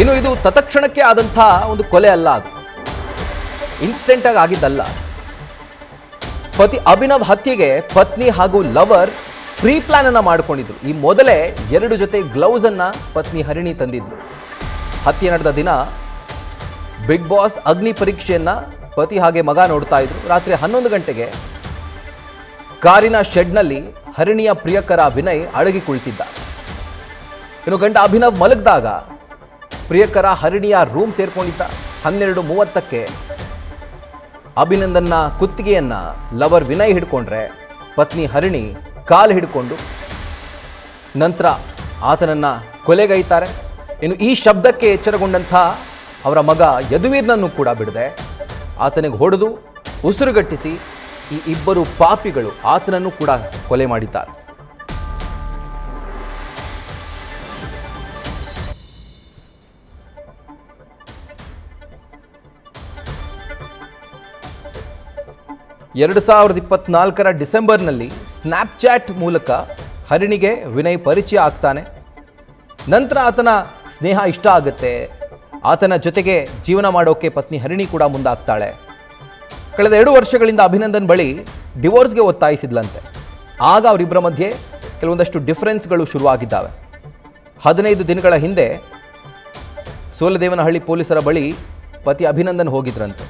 ಇನ್ನು ಇದು ತತ್ಕ್ಷಣಕ್ಕೆ ಆದಂಥ ಒಂದು ಕೊಲೆ ಅಲ್ಲ, ಅದು ಇನ್ಸ್ಟೆಂಟ್ ಆಗಿ ಆಗಿದ್ದಲ್ಲ. ಪತಿ ಅಭಿನವ್ ಹತ್ಯೆಗೆ ಪತ್ನಿ ಹಾಗೂ ಲವರ್ ಪ್ರೀ ಪ್ಲಾನ್ ಅನ್ನ ಮಾಡಿಕೊಂಡಿದ್ರು. ಈ ಮೊದಲೇ 2 ಜೊತೆ ಗ್ಲೌಸ್ ಅನ್ನ ಪತ್ನಿ ಹರಿಣಿ ತಂದಿದ್ಲು. ಹತ್ಯೆ ನಡೆದ ದಿನ ಬಿಗ್ ಬಾಸ್ ಅಗ್ನಿ ಪರೀಕ್ಷೆಯನ್ನ ಪತಿ ಹಾಗೆ ಮಗ ನೋಡ್ತಾ ಇದ್ರು. ರಾತ್ರಿ 11 ಗಂಟೆಗೆ ಕಾರಿನ ಶೆಡ್ನಲ್ಲಿ ಹರಿಣಿಯ ಪ್ರಿಯಕರ ವಿನಯ್ ಅಡಗಿ ಕುಳಿತಿದ್ದ. ಇನ್ನು ಗಂಡ ಅಭಿನವ್ ಮಲಗಿದಾಗ ಪ್ರಿಯಕರ ಹರಿಣಿಯ ರೂಮ್ ಸೇರ್ಕೊಂಡಿದ್ದ. 12:30ಕ್ಕೆ ಅಭಿನಂದನ್ನ ಕುತ್ತಿಗೆಯನ್ನ ಲವರ್ ವಿನಯ್ ಹಿಡ್ಕೊಂಡ್ರೆ ಪತ್ನಿ ಹರಿಣಿ ಕಾಲು ಹಿಡ್ಕೊಂಡು ನಂತರ ಆತನನ್ನ ಕೊಲೆಗೈತಾರೆ. ಇನ್ನು ಈ ಶಬ್ದಕ್ಕೆ ಎಚ್ಚರಗೊಂಡಂಥ ಅವರ ಮಗ ಯದುವೀರ್ನನ್ನು ಕೂಡ ಬಿಡದೆ ಆತನಿಗೆ ಹೊಡೆದು ಉಸಿರುಗಟ್ಟಿಸಿ ಈ ಇಬ್ಬರು ಪಾಪಿಗಳು ಆತನನ್ನು ಕೂಡ ಕೊಲೆ ಮಾಡಿದ್ದಾರೆ. ಎರಡು 2024ರ ಡಿಸೆಂಬರ್ನಲ್ಲಿ ಸ್ನ್ಯಾಪ್ಚಾಟ್ ಮೂಲಕ ಹರಿಣಿಗೆ ವಿನಯ್ ಪರಿಚಯ ಆಗ್ತಾನೆ. ನಂತರ ಆತನ ಸ್ನೇಹ ಇಷ್ಟ ಆಗುತ್ತೆ. ಆತನ ಜೊತೆಗೆ ಜೀವನ ಮಾಡೋಕೆ ಪತ್ನಿ ಹರಿಣಿ ಕೂಡ ಮುಂದಾಗ್ತಾಳೆ. ಕಳೆದ 2 ವರ್ಷಗಳಿಂದ ಅಭಿನಂದನ್ ಬಳಿ ಡಿವೋರ್ಸ್ಗೆ ಒತ್ತಾಯಿಸಿದ್ಲಂತೆ. ಆಗ ಅವರಿಬ್ಬರ ಮಧ್ಯೆ ಕೆಲವೊಂದಷ್ಟು ಡಿಫರೆನ್ಸ್ಗಳು ಶುರುವಾಗಿದ್ದಾವೆ. 15 ದಿನಗಳ ಹಿಂದೆ ಸೋಲದೇವನಹಳ್ಳಿ ಪೊಲೀಸರ ಬಳಿ ಪತಿ ಅಭಿನಂದನ್ ಹೋಗಿದ್ರಂತೆ.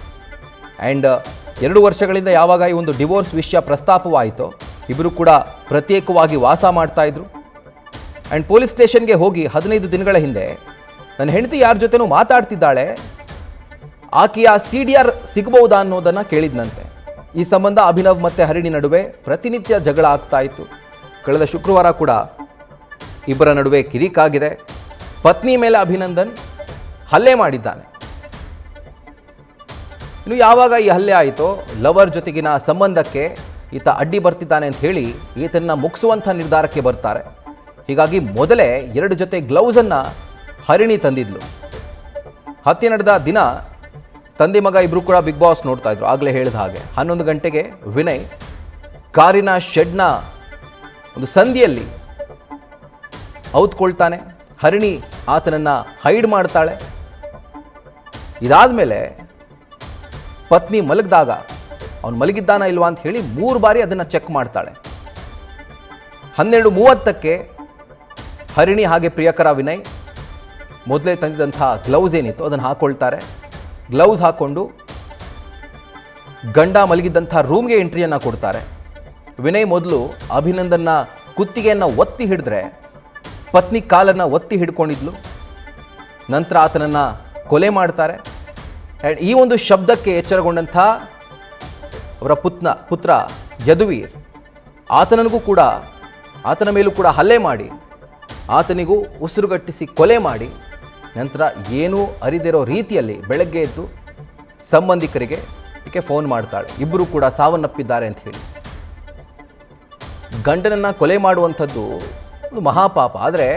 ಆ್ಯಂಡ್ 2 ವರ್ಷಗಳಿಂದ ಯಾವಾಗ ಈ ಒಂದು ಡಿವೋರ್ಸ್ ವಿಷಯ ಪ್ರಸ್ತಾಪವಾಯಿತೋ ಇಬ್ಬರು ಕೂಡ ಪ್ರತ್ಯೇಕವಾಗಿ ವಾಸ ಮಾಡ್ತಾ ಇದ್ರು. ಆ್ಯಂಡ್ ಪೊಲೀಸ್ ಸ್ಟೇಷನ್ಗೆ ಹೋಗಿ 15 ದಿನಗಳ ಹಿಂದೆ ನನ್ನ ಹೆಂಡತಿ ಯಾರ ಜೊತೆನೂ ಮಾತಾಡ್ತಿದ್ದಾಳೆ, ಆಕೆಯ CDR ಸಿಗಬಹುದಾ ಅನ್ನೋದನ್ನು ಕೇಳಿದ್ನಂತೆ. ಈ ಸಂಬಂಧ ಅಭಿನವ್ ಮತ್ತು ಹರಿಣಿ ನಡುವೆ ಪ್ರತಿನಿತ್ಯ ಜಗಳ ಆಗ್ತಾ ಇತ್ತು. ಕಳೆದ ಶುಕ್ರವಾರ ಕೂಡ ಇಬ್ಬರ ನಡುವೆ ಕಿರಿಕಾಗಿದೆ. ಪತ್ನಿ ಮೇಲೆ ಅಭಿನಂದನ್ ಹಲ್ಲೆ ಮಾಡಿದ್ದಾನೆ. ಇನ್ನು ಯಾವಾಗ ಈ ಹಲ್ಲೆ ಆಯಿತೋ ಲವರ್ ಜೊತೆಗಿನ ಸಂಬಂಧಕ್ಕೆ ಈತ ಅಡ್ಡಿ ಬರ್ತಿದ್ದಾನೆ ಅಂತ ಹೇಳಿ ಈತನ್ನ ಮುಗಿಸುವಂಥ ನಿರ್ಧಾರಕ್ಕೆ ಬರ್ತಾರೆ. ಹೀಗಾಗಿ ಮೊದಲೇ 2 ಜೊತೆ ಗ್ಲೌಸನ್ನು ಹರಿಣಿ ತಂದಿದ್ಲು. ಹತ್ಯೆ ನಡೆದ ದಿನ ತಂದೆ ಮಗ ಇಬ್ಬರು ಕೂಡ ಬಿಗ್ ಬಾಸ್ ನೋಡ್ತಾ ಇದ್ರು. ಆಗಲೇ ಹೇಳಿದ ಹಾಗೆ 11 ಗಂಟೆಗೆ ವಿನಯ್ ಕಾರಿನ ಶೆಡ್ನ ಒಂದು ಸಂದಿಯಲ್ಲಿ ಔತ್ಕೊಳ್ತಾನೆ. ಹರಿಣಿ ಆತನನ್ನು ಹೈಡ್ ಮಾಡ್ತಾಳೆ. ಇದಾದ ಮೇಲೆ ಪತ್ನಿ ಮಲಗಿದಾಗ ಅವನು ಮಲಗಿದ್ದಾನ ಇಲ್ವಾ ಅಂತ ಹೇಳಿ 3 ಬಾರಿ ಅದನ್ನು ಚೆಕ್ ಮಾಡ್ತಾಳೆ. 12:30ಕ್ಕೆ ಹರಿಣಿ ಹಾಗೆ ಪ್ರಿಯಕರ ವಿನಯ್ ಮೊದಲೇ ತಂದಿದ್ದಂಥ ಗ್ಲೌಸ್ ಏನಿತ್ತು ಅದನ್ನು ಹಾಕ್ಕೊಳ್ತಾರೆ. ಗ್ಲೌಸ್ ಹಾಕ್ಕೊಂಡು ಗಂಡ ಮಲಗಿದ್ದಂಥ ರೂಮ್ಗೆ ಎಂಟ್ರಿಯನ್ನು ಕೊಡ್ತಾರೆ. ವಿನಯ್ ಮೊದಲು ಅಭಿನಂದನ್ನ ಕುತ್ತಿಗೆಯನ್ನು ಒತ್ತಿ ಹಿಡಿದ್ರೆ ಪತ್ನಿ ಕಾಲನ್ನು ಒತ್ತಿ ಹಿಡ್ಕೊಂಡಿದ್ಲು. ನಂತರ ಆತನನ್ನು ಕೊಲೆ ಮಾಡ್ತಾರೆ. ಆ್ಯಂಡ್ ಈ ಒಂದು ಶಬ್ದಕ್ಕೆ ಎಚ್ಚರಗೊಂಡಂಥ ಅವರ ಪುತ್ರ ಯದುವೀರ್ ಆತನ ಮೇಲೂ ಕೂಡ ಹಲ್ಲೆ ಮಾಡಿ ಆತನಿಗೂ ಉಸಿರುಗಟ್ಟಿಸಿ ಕೊಲೆ ಮಾಡಿ ನಂತರ ಏನೂ ಅರಿದಿರೋ ರೀತಿಯಲ್ಲಿ ಬೆಳಗ್ಗೆ ಎದ್ದು ಸಂಬಂಧಿಕರಿಗೆ ಈಕೆ ಫೋನ್ ಮಾಡ್ತಾಳೆ. ಇಬ್ಬರು ಕೂಡ ಸಾವನ್ನಪ್ಪಿದ್ದಾರೆ ಅಂತ ಹೇಳಿ. ಗಂಡನನ್ನು ಕೊಲೆ ಮಾಡುವಂಥದ್ದು ಒಂದು ಮಹಾಪಾಪ. ಆದರೆ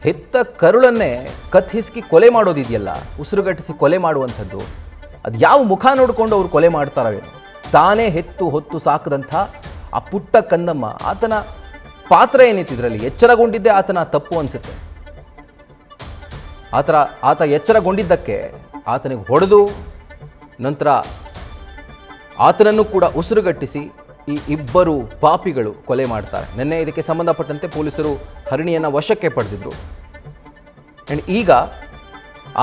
ಹೆತ್ತ ಕರುಳನ್ನೇ ಕತ್ತಿಹಿಸುಕಿ ಕೊಲೆ ಮಾಡೋದಿದೆಯಲ್ಲ, ಉಸಿರುಗಟ್ಟಿಸಿ ಕೊಲೆ ಮಾಡುವಂಥದ್ದು, ಅದು ಯಾವ ಮುಖ ನೋಡಿಕೊಂಡು ಅವ್ರು ಕೊಲೆ ಮಾಡ್ತಾರವೇನು? ತಾನೇ ಹೆತ್ತು ಹೊತ್ತು ಸಾಕದಂಥ ಆ ಪುಟ್ಟ ಕಂದಮ್ಮ, ಆತನ ಪಾತ್ರ ಏನಿತ್ತು ಇದರಲ್ಲಿ ಎಚ್ಚರಗೊಂಡಿದ್ದೇ ಆತನ ತಪ್ಪು ಅನಿಸುತ್ತೆ. ಆತ ಎಚ್ಚರಗೊಂಡಿದ್ದಕ್ಕೆ ಆತನಿಗೆ ಹೊಡೆದು ನಂತರ ಆತನನ್ನು ಕೂಡ ಉಸಿರುಗಟ್ಟಿಸಿ ಈ ಇಬ್ಬರು ಪಾಪಿಗಳು ಕೊಲೆ ಮಾಡ್ತಾರೆ. ನಿನ್ನೆ ಇದಕ್ಕೆ ಸಂಬಂಧಪಟ್ಟಂತೆ ಪೊಲೀಸರು ಹರಿಣಿಯನ್ನು ವಶಕ್ಕೆ ಪಡೆದಿದ್ರು. ಆ್ಯಂಡ್ ಈಗ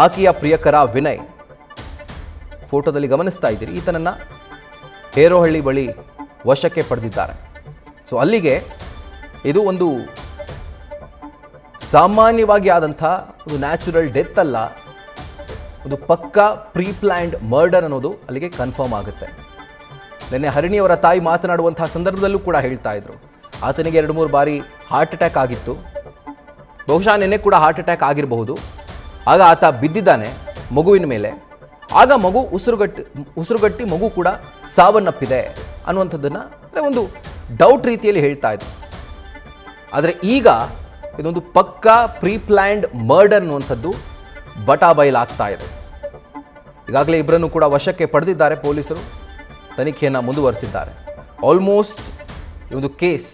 ಆಕೆಯ ಪ್ರಿಯಕರ ವಿನಯ್, ಫೋಟೋದಲ್ಲಿ ಗಮನಿಸ್ತಾ ಇದ್ದೀರಿ, ಈತನನ್ನು ಹೇರೋಹಳ್ಳಿ ಬಳಿ ವಶಕ್ಕೆ ಪಡೆದಿದ್ದಾರೆ. ಸೊ ಅಲ್ಲಿಗೆ ಇದು ಒಂದು ಸಾಮಾನ್ಯವಾಗಿ ಆದಂಥ ಒಂದು ನ್ಯಾಚುರಲ್ ಡೆತ್ ಅಲ್ಲ, ಒಂದು ಪಕ್ಕಾ ಪ್ರೀ ಪ್ಲ್ಯಾಂಡ್ ಮರ್ಡರ್ ಅನ್ನೋದು ಅಲ್ಲಿಗೆ ಕನ್ಫರ್ಮ್ ಆಗುತ್ತೆ. ನಿನ್ನೆ ಹರಿಣಿಯವರ ತಾಯಿ ಮಾತನಾಡುವಂಥ ಸಂದರ್ಭದಲ್ಲೂ ಕೂಡ ಹೇಳ್ತಾ ಇದ್ರು, ಆತನಿಗೆ 2-3 ಬಾರಿ ಹಾರ್ಟ್ ಅಟ್ಯಾಕ್ ಆಗಿತ್ತು. ಬಹುಶಃ ನಿನ್ನೆ ಕೂಡ ಹಾರ್ಟ್ ಅಟ್ಯಾಕ್ ಆಗಿರಬಹುದು. ಆಗ ಆತ ಬಿದ್ದಿದ್ದಾನೆ ಮಗುವಿನ ಮೇಲೆ. ಆಗ ಮಗು ಉಸಿರುಗಟ್ಟಿ ಮಗು ಕೂಡ ಸಾವನ್ನಪ್ಪಿದೆ ಅನ್ನುವಂಥದ್ದನ್ನು ಒಂದು ಡೌಟ್ ರೀತಿಯಲ್ಲಿ ಹೇಳ್ತಾ ಇದ್ರು. ಆದರೆ ಈಗ ಇದೊಂದು ಪಕ್ಕಾ ಪ್ರೀ ಪ್ಲ್ಯಾಂಡ್ ಮರ್ಡರ್ ಅನ್ನುವಂಥದ್ದು ಬಟಾಬಯಲಾಗ್ತಾ ಇದೆ. ಈಗಾಗಲೇ ಇಬ್ಬರನ್ನು ಕೂಡ ವಶಕ್ಕೆ ಪಡೆದಿದ್ದಾರೆ ಪೊಲೀಸರು, ತನಿಖೆಯನ್ನು ಮುಂದುವರಿಸಿದ್ದಾರೆ. ಆಲ್ಮೋಸ್ಟ್ ಈ ಒಂದು ಕೇಸ್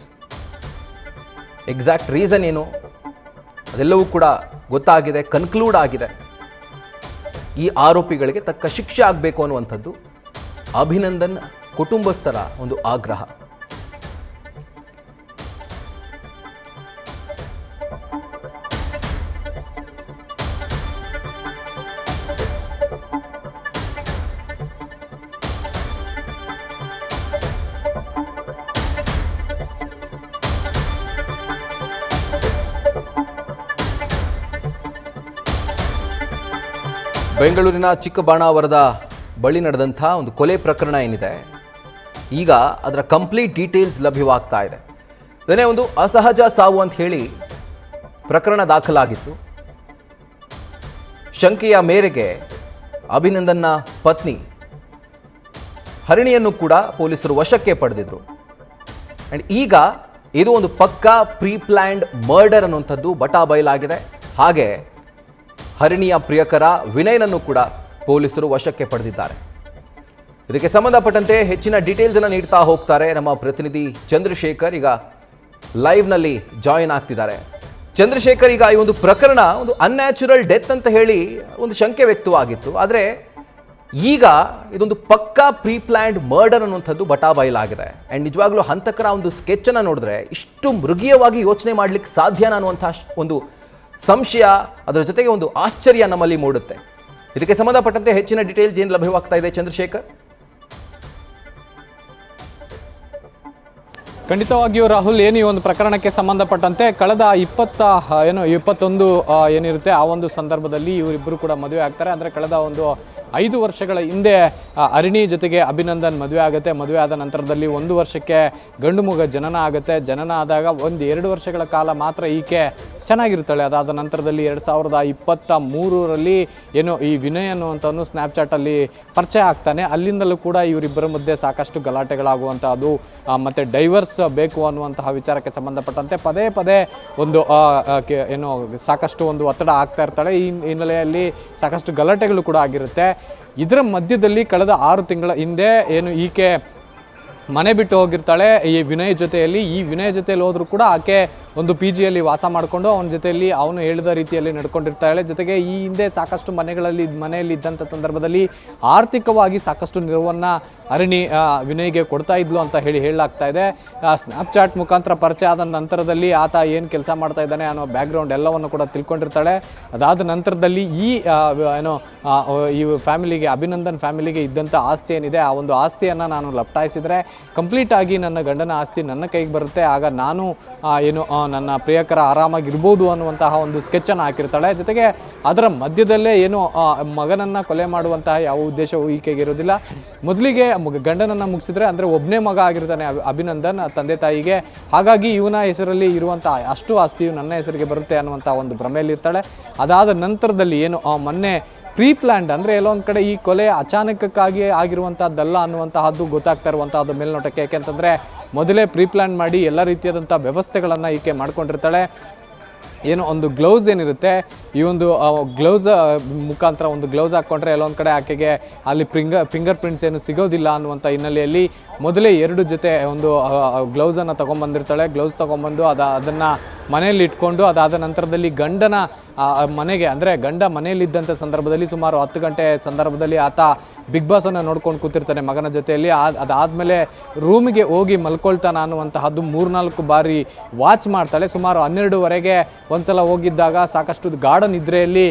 ಎಕ್ಸಾಕ್ಟ್ ರೀಸನ್ ಏನು ಅದೆಲ್ಲವೂ ಕೂಡ ಗೊತ್ತಾಗಿದೆ, ಕನ್ಕ್ಲೂಡ್ ಆಗಿದೆ. ಈ ಆರೋಪಿಗಳಿಗೆ ತಕ್ಕ ಶಿಕ್ಷೆ ಆಗಬೇಕು ಅನ್ನುವಂಥದ್ದು ಅಭಿನಂದನ್ ಕುಟುಂಬಸ್ಥರ ಒಂದು ಆಗ್ರಹ. ಬೆಂಗಳೂರಿನ ಚಿಕ್ಕಬಾಣಾವರದ ಬಳಿ ನಡೆದಂಥ ಒಂದು ಕೊಲೆ ಪ್ರಕರಣ ಏನಿದೆ, ಈಗ ಅದರ ಕಂಪ್ಲೀಟ್ ಡೀಟೇಲ್ಸ್ ಲಭ್ಯವಾಗ್ತಾ ಇದೆ. ಇದನ್ನೇ ಒಂದು ಅಸಹಜ ಸಾವು ಅಂತ ಹೇಳಿ ಪ್ರಕರಣ ದಾಖಲಾಗಿತ್ತು. ಶಂಕೆಯ ಮೇರೆಗೆ ಅಭಿನಂದನ್ನ ಪತ್ನಿ ಹರಿಣಿಯನ್ನು ಕೂಡ ಪೊಲೀಸರು ವಶಕ್ಕೆ ಪಡೆದಿದ್ರು. ಆ್ಯಂಡ್ ಈಗ ಇದು ಒಂದು ಪಕ್ಕಾ ಪ್ರೀ ಪ್ಲ್ಯಾಂಡ್ ಮರ್ಡರ್ ಅನ್ನುವಂಥದ್ದು ಬಟಾಬಯಲಾಗಿದೆ. ಹಾಗೆ ಹರಿಣಿಯ ಪ್ರಿಯಕರ ವಿನಯನನ್ನು ಕೂಡ ಪೊಲೀಸರು ವಶಕ್ಕೆ ಪಡೆದಿದ್ದಾರೆ. ಇದಕ್ಕೆ ಸಂಬಂಧಪಟ್ಟಂತೆ ಹೆಚ್ಚಿನ ಡೀಟೇಲ್ಸ್ ಅನ್ನು ನೀಡ್ತಾ ಹೋಗ್ತಾರೆ ನಮ್ಮ ಪ್ರತಿನಿಧಿ ಚಂದ್ರಶೇಖರ್. ಈಗ ಲೈವ್ನಲ್ಲಿ ಜಾಯಿನ್ ಆಗ್ತಿದ್ದಾರೆ. ಚಂದ್ರಶೇಖರ್, ಈಗ ಈ ಒಂದು ಪ್ರಕರಣ ಒಂದು ಅನ್ಯಾಚುರಲ್ ಡೆತ್ ಅಂತ ಹೇಳಿ ಒಂದು ಶಂಕೆ ವ್ಯಕ್ತವಾಗಿತ್ತು, ಆದರೆ ಈಗ ಇದೊಂದು ಪಕ್ಕಾ ಪ್ರೀ ಪ್ಲ್ಯಾಂಡ್ ಮರ್ಡರ್ ಅನ್ನುವಂಥದ್ದು ಬಟಾಬಯಲಾಗಿದೆ. ಆ್ಯಂಡ್ ನಿಜವಾಗ್ಲೂ ಹಂತಕರ ಒಂದು ಸ್ಕೆಚ್ಚನ್ನು ನೋಡಿದ್ರೆ ಇಷ್ಟು ಮೃಗೀಯವಾಗಿ ಯೋಚನೆ ಮಾಡಲಿಕ್ಕೆ ಸಾಧ್ಯನಾ ಅನ್ನುವಂಥ ಒಂದು ಸಂಶಯ, ಅದರ ಜೊತೆಗೆ ಒಂದು ಆಶ್ಚರ್ಯ ನಮ್ಮಲ್ಲಿ ಮೂಡುತ್ತೆ. ಇದಕ್ಕೆ ಸಂಬಂಧಪಟ್ಟಂತೆ ಹೆಚ್ಚಿನ ಡೀಟೇಲ್ಸ್ ಏನು ಲಭ್ಯವಾಗ್ತಾ ಇದೆ ಚಂದ್ರಶೇಖರ್? ಖಂಡಿತವಾಗಿಯೂ ರಾಹುಲ್, ಏನು ಈ ಒಂದು ಪ್ರಕರಣಕ್ಕೆ ಸಂಬಂಧಪಟ್ಟಂತೆ ಕಳೆದ 21 ಏನಿರುತ್ತೆ ಆ ಒಂದು ಸಂದರ್ಭದಲ್ಲಿ ಇವರಿಬ್ಬರು ಕೂಡ ಮದುವೆ ಆಗ್ತಾರೆ. ಅಂದರೆ ಕಳೆದ ಒಂದು 5 ವರ್ಷಗಳ ಹಿಂದೆ ಹರಿಣಿ ಜೊತೆಗೆ ಅಭಿನಂದನ್ ಮದುವೆ ಆಗುತ್ತೆ. ಮದುವೆ ಆದ ನಂತರದಲ್ಲಿ 1 ವರ್ಷಕ್ಕೆ ಗಂಡು ಮಗ ಜನನ ಆಗುತ್ತೆ. ಜನನ ಆದಾಗ 1-2 ವರ್ಷಗಳ ಕಾಲ ಮಾತ್ರ ಈಕೆ ಚೆನ್ನಾಗಿರ್ತಾಳೆ. ಅದಾದ ನಂತರದಲ್ಲಿ 2023ರಲ್ಲಿ ಏನು ಈ ವಿನಯ್ ಅನ್ನುವಂಥವನು ಸ್ನ್ಯಾಪ್ಚಾಟಲ್ಲಿ ಪರಿಚಯ ಆಗ್ತಾನೆ. ಅಲ್ಲಿಂದಲೂ ಕೂಡ ಇವರಿಬ್ಬರ ಮಧ್ಯೆ ಸಾಕಷ್ಟು ಗಲಾಟೆಗಳಾಗುವಂಥದ್ದು, ಮತ್ತು ಡೈವರ್ಸ್ ಬೇಕು ಅನ್ನುವಂತಹ ವಿಚಾರಕ್ಕೆ ಸಂಬಂಧಪಟ್ಟಂತೆ ಪದೇ ಪದೇ ಒಂದು ಏನು ಸಾಕಷ್ಟು ಒಂದು ಒತ್ತಡ ಆಗ್ತಾ ಇರ್ತಾಳೆ. ಈ ಹಿನ್ನೆಲೆಯಲ್ಲಿ ಸಾಕಷ್ಟು ಗಲಾಟೆಗಳು ಕೂಡ ಆಗಿರುತ್ತೆ. ಇದರ ಮಧ್ಯದಲ್ಲಿ ಕಳೆದ 6 ತಿಂಗಳ ಹಿಂದೆ ಏನು ಈಕೆ ಮನೆ ಬಿಟ್ಟು ಹೋಗಿರ್ತಾಳೆ ಈ ವಿನಯ್ ಜೊತೆಯಲ್ಲಿ. ಈ ವಿನಯ್ ಜೊತೆಯಲ್ಲಿ ಹೋದ್ರೂ ಕೂಡ ಆಕೆ ಒಂದು PGಯಲ್ಲಿ ವಾಸ ಮಾಡಿಕೊಂಡು ಅವನ ಜೊತೆಯಲ್ಲಿ ಅವನು ಹೇಳಿದ ರೀತಿಯಲ್ಲಿ ನಡ್ಕೊಂಡಿರ್ತಾಳೆ. ಜೊತೆಗೆ ಈ ಹಿಂದೆ ಸಾಕಷ್ಟು ಮನೆಯಲ್ಲಿ ಇದ್ದಂಥ ಸಂದರ್ಭದಲ್ಲಿ ಆರ್ಥಿಕವಾಗಿ ಸಾಕಷ್ಟು ನೆರವನ್ನು ಹರಿಣಿ ವಿನಯ್ಗೆ ಕೊಡ್ತಾ ಇದ್ಲು ಅಂತ ಹೇಳಲಾಗ್ತಾ ಇದೆ. ಸ್ನ್ಯಾಪ್ಚಾಟ್ ಮುಖಾಂತರ ಪರಿಚಯ ಆದ ನಂತರದಲ್ಲಿ ಆತ ಏನು ಕೆಲಸ ಮಾಡ್ತಾ ಇದ್ದಾನೆ ಅನ್ನೋ ಬ್ಯಾಕ್ಗ್ರೌಂಡ್ ಎಲ್ಲವನ್ನು ಕೂಡ ತಿಳ್ಕೊಂಡಿರ್ತಾಳೆ. ಅದಾದ ನಂತರದಲ್ಲಿ ಈ ಫ್ಯಾಮಿಲಿಗೆ, ಅಭಿನಂದನ್ ಫ್ಯಾಮಿಲಿಗೆ ಇದ್ದಂಥ ಆಸ್ತಿ ಏನಿದೆ ಆ ಒಂದು ಆಸ್ತಿಯನ್ನು ನಾನು ಲಪ್ಟಾಯಿಸಿದರೆ ಕಂಪ್ಲೀಟ್ ಆಗಿ ನನ್ನ ಗಂಡನ ಆಸ್ತಿ ನನ್ನ ಕೈಗೆ ಬರುತ್ತೆ, ಆಗ ನಾನು ನನ್ನ ಪ್ರಿಯಕರ ಆರಾಮಾಗಿರ್ಬೋದು ಅನ್ನುವಂತಹ ಒಂದು ಸ್ಕೆಚ್ಚನ್ನು ಹಾಕಿರ್ತಾಳೆ. ಜೊತೆಗೆ ಅದರ ಮಧ್ಯದಲ್ಲೇ ಏನು ಮಗನನ್ನು ಕೊಲೆ ಮಾಡುವಂತಹ ಯಾವ ಉದ್ದೇಶವೂ ಈಕೆಗೆ ಇರೋದಿಲ್ಲ. ಮೊದಲಿಗೆ ಗಂಡನನ್ನು ಮುಗಿಸಿದ್ರೆ, ಅಂದರೆ ಒಬ್ಬನೇ ಮಗ ಆಗಿರ್ತಾನೆ ಅಭಿನಂದನ್ ತಂದೆ ತಾಯಿಗೆ, ಹಾಗಾಗಿ ಇವನ ಹೆಸರಲ್ಲಿ ಇರುವಂಥ ಅಷ್ಟು ಆಸ್ತಿಯು ನನ್ನ ಹೆಸರಿಗೆ ಬರುತ್ತೆ ಅನ್ನುವಂಥ ಒಂದು ಭ್ರಮೆಯಲ್ಲಿರ್ತಾಳೆ. ಅದಾದ ನಂತರದಲ್ಲಿ ಏನು ಮೊನ್ನೆ ಪ್ರೀ ಪ್ಲ್ಯಾಂಡ್, ಅಂದರೆ ಎಲ್ಲೊಂದು ಕಡೆ ಈ ಕೊಲೆ ಅಚಾನಕಕ್ಕಾಗಿ ಆಗಿರುವಂಥದ್ದಲ್ಲ ಅನ್ನುವಂತಹದ್ದು ಗೊತ್ತಾಗ್ತಾ ಇರುವಂತಹದ್ದು ಮೇಲ್ನೋಟಕ್ಕೆ. ಯಾಕೆಂತಂದರೆ ಮೊದಲೇ ಪ್ರೀ ಪ್ಲ್ಯಾನ್ ಮಾಡಿ ಎಲ್ಲ ರೀತಿಯಾದಂಥ ವ್ಯವಸ್ಥೆಗಳನ್ನು ಈಕೆ ಮಾಡ್ಕೊಂಡಿರ್ತಾಳೆ. ಏನು ಒಂದು ಗ್ಲೌಸ್ ಏನಿರುತ್ತೆ, ಈ ಒಂದು ಗ್ಲೌಸ್ ಮುಖಾಂತರ ಒಂದು ಗ್ಲೌಸ್ ಹಾಕ್ಕೊಂಡ್ರೆ ಎಲ್ಲೊಂದು ಕಡೆ ಆಕೆಗೆ ಅಲ್ಲಿ ಫಿಂಗರ್ ಪ್ರಿಂಟ್ಸ್ ಏನು ಸಿಗೋದಿಲ್ಲ ಅನ್ನುವಂಥ ಹಿನ್ನೆಲೆಯಲ್ಲಿ ಮೊದಲೇ 2 ಜೊತೆ ಒಂದು ಗ್ಲೌಸನ್ನು ತೊಗೊಂಬಂದಿರ್ತಾಳೆ. ಗ್ಲೌಸ್ ತೊಗೊಂಬಂದು ಅದನ್ನು ಮನೆಯಲ್ಲಿ ಇಟ್ಕೊಂಡು, ಅದಾದ ನಂತರದಲ್ಲಿ ಗಂಡನ ಮನೆಗೆ, ಅಂದರೆ ಗಂಡ ಮನೆಯಲ್ಲಿದ್ದಂಥ ಸಂದರ್ಭದಲ್ಲಿ ಸುಮಾರು 10 ಗಂಟೆ ಸಂದರ್ಭದಲ್ಲಿ ಆತ ಬಿಗ್ ಬಾಸನ್ನು ನೋಡ್ಕೊಂಡು ಕೂತಿರ್ತಾನೆ ಮಗನ ಜೊತೆಯಲ್ಲಿ. ಅದಾದಮೇಲೆ ರೂಮಿಗೆ ಹೋಗಿ ಮಲ್ಕೊಳ್ತಾನೆ ಅನ್ನುವಂತಹದ್ದು 3-4 ಬಾರಿ ವಾಚ್ ಮಾಡ್ತಾಳೆ. ಸುಮಾರು 12ವರೆಗೆ ಒಂದ್ಸಲ ಹೋಗಿದ್ದಾಗ ಸಾಕಷ್ಟು ಗಾಢ ನಿದ್ರೆಯಲ್ಲಿ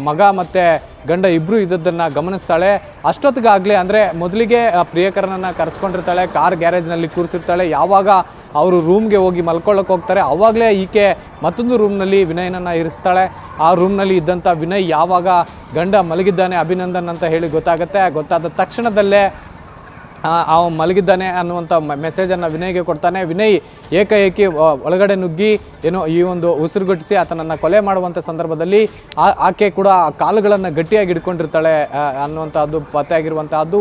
ಮಗ ಮತ್ತು ಗಂಡ ಇಬ್ಬರು ಇದ್ದದ್ದನ್ನು ಗಮನಿಸ್ತಾಳೆ. ಅಷ್ಟೊತ್ತಿಗಾಗಲೇ, ಅಂದರೆ ಮೊದಲಿಗೆ ಪ್ರಿಯಕರನನ್ನು ಕರೆಸ್ಕೊಂಡಿರ್ತಾಳೆ, ಕಾರ್ ಗ್ಯಾರೇಜ್ನಲ್ಲಿ ಕೂರಿಸಿರ್ತಾಳೆ. ಯಾವಾಗ ಅವರು ರೂಮ್ಗೆ ಹೋಗಿ ಮಲ್ಕೊಳ್ಳೋಕೆ ಹೋಗ್ತಾರೆ ಆವಾಗಲೇ ಈಕೆ ಮತ್ತೊಂದು ರೂಮ್ನಲ್ಲಿ ವಿನಯನನ್ನು ಇರಿಸ್ತಾಳೆ. ಆ ರೂಮ್ನಲ್ಲಿ ಇದ್ದಂಥ ವಿನಯ್ ಯಾವಾಗ ಗಂಡ ಮಲಗಿದ್ದಾನೆ ಅಭಿನಂದನ್ ಅಂತ ಹೇಳಿ ಗೊತ್ತಾದ ತಕ್ಷಣದಲ್ಲೇ ಮಲಗಿದ್ದಾನೆ ಅನ್ನುವಂಥ ಮೆಸೇಜನ್ನು ವಿನಯ್ಗೆ ಕೊಡ್ತಾನೆ. ವಿನಯ್ ಏಕಾಏಕಿ ಒಳಗಡೆ ನುಗ್ಗಿ ಈ ಒಂದು ಉಸಿರುಗಟ್ಟಿಸಿ ಆತನನ್ನು ಕೊಲೆ ಮಾಡುವಂಥ ಸಂದರ್ಭದಲ್ಲಿ ಆಕೆ ಕೂಡ ಕಾಲುಗಳನ್ನು ಗಟ್ಟಿಯಾಗಿ ಹಿಡ್ಕೊಂಡಿರ್ತಾಳೆ ಅನ್ನುವಂಥದ್ದು ಪತ್ತೆಯಾಗಿರುವಂತಹದ್ದು.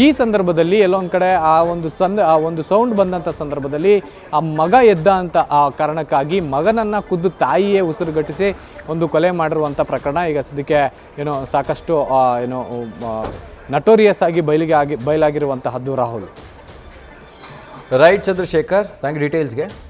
ಈ ಸಂದರ್ಭದಲ್ಲಿ ಎಲ್ಲೊಂದು ಕಡೆ ಆ ಒಂದು ಸೌಂಡ್ ಬಂದಂಥ ಸಂದರ್ಭದಲ್ಲಿ ಆ ಮಗ ಎದ್ದ ಅಂತ ಆ ಕಾರಣಕ್ಕಾಗಿ ಮಗನನ್ನು ಖುದ್ದು ತಾಯಿಯೇ ಉಸಿರುಗಟ್ಟಿಸಿ ಒಂದು ಕೊಲೆ ಮಾಡಿರುವಂಥ ಪ್ರಕರಣ ಈಗ ಸದ್ಯಕ್ಕೆ ಸಾಕಷ್ಟು ನಟೋರಿಯಸ್ ಆಗಿ ಬಯಲಾಗಿರುವಂತಹದ್ದು Rahul. Right Chandrashekhar, thank you ಡೀಟೇಲ್ಸ್ಗೆ.